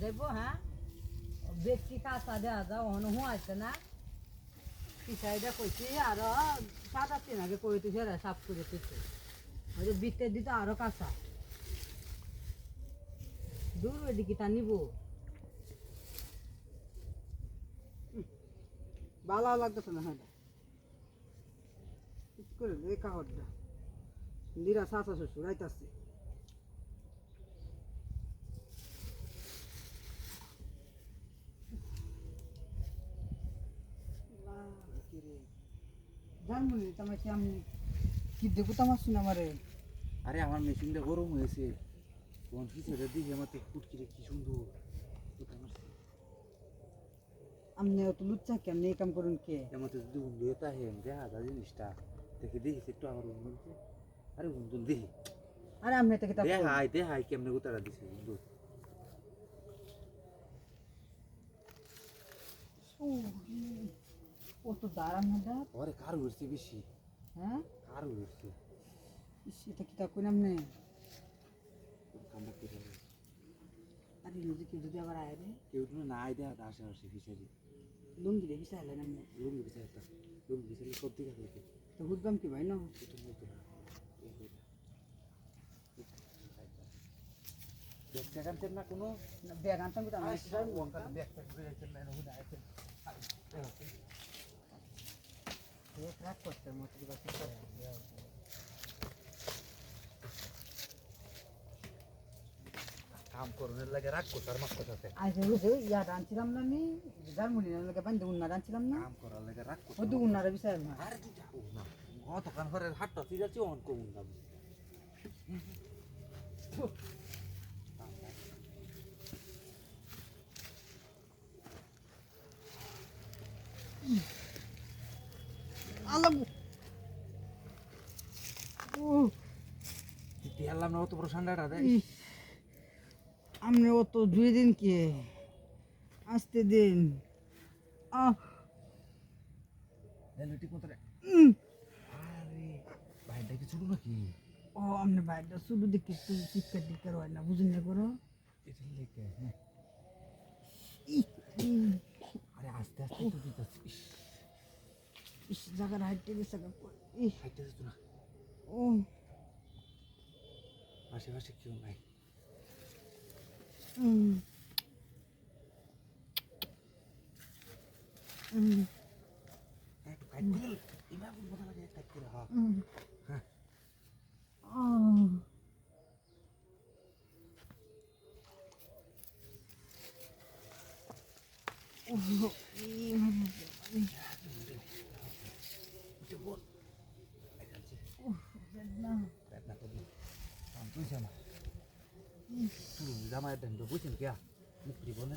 যাইব হ্যাঁ ব্যক্তি কাঁচা দেওয়া যাও অন হয়েছে না পিছাইটা কইছি আরো 7-8 দিন আগে কই তুই সাফ করে তুইছে ওই বিতে দিত আরো কাঁচা দূর ওইদিকে তা নিব ভালো লাগতেছে না হ্যাঁ করে এই কাহরটা নিরা চাচা শ্বশুর আইতাছে জানবনি তোমার কি আমি কি দেখো তো আমার শুনে আমারে আরে আমার মেশিনটা গরম হয়েছে কোন পিছনে দিকে আমার তো ফুটকিরে কি সুন্দর আপনি অত লুচ্চা কেমনি এই কাম করুন কে আমার তো যদি উন্ডুয়ে তা হেম দেখা যায় জিনিসটা দেখে দেখিস একটু আমার উন্ডুলছে আরে উন্ডুল দেখি আরে আপনি তো কিতা দেহাই কেমনে গোতারা দিছে উন্ডুল ও তো দাঁড়ান না দা ওরে কার উড়ছে বেশি হ্যাঁ কার উড়ছে সেটা কিতা কই আপনি কামড়া করে আরে লুজি কেউ যদি আবার আয় রে কেউ তো না আয় দেয়া আশেপাশে ফিসারি লুঙ্গি রে বিশাল না আপনি লুঙ্গি বিছাই একটা লুঙ্গি বিছাই সব দিকে থাকে তো হুদবাম কি ভাই না ব্যাগ সেখানতেন না কোনো ব্যাগ আনতাম কি আমি ব্যাগ সেখানতেন না হুদা আছে এক রাত করতে মত কি বাকি করে কাম করনের লাগে রাগ করতার মাছ করতে আজ রোজে ইয়া রাঁধছিলাম না আমি জার্মানি লাগে বান্ধে উন্না রাঁধছিলাম না কাম করার লাগে রাগ করতে ওই দু উন্নারে বিশাল না আরে তুই যাও না গতকাল ঘরে হাটটা তুই যাচ্ছি অন কমুন না আলাম তুই আল্লাহ না অত বড় ঠান্ডাটা দেয় আমনে অত 2 দিন কে আসতে দিন লুটি কোন আরে ভাইটা কি ছোট নাকি ও আমনে বাইরে শুধু দেখি চিৎকার টিকার হয় না বুঝুন না করো এটা লেখে আরে আস্তে আস্তে তো দিতেছিস ইস জায়গার হাইটে গেছে হাইটে যেত না ও আশেপাশে কেউ নাই একটু কাট করে এবার মজা লাগে কাট করে হ্যাঁ হ্যাঁ জামাই বুঝছেন কে মুক্তি বলে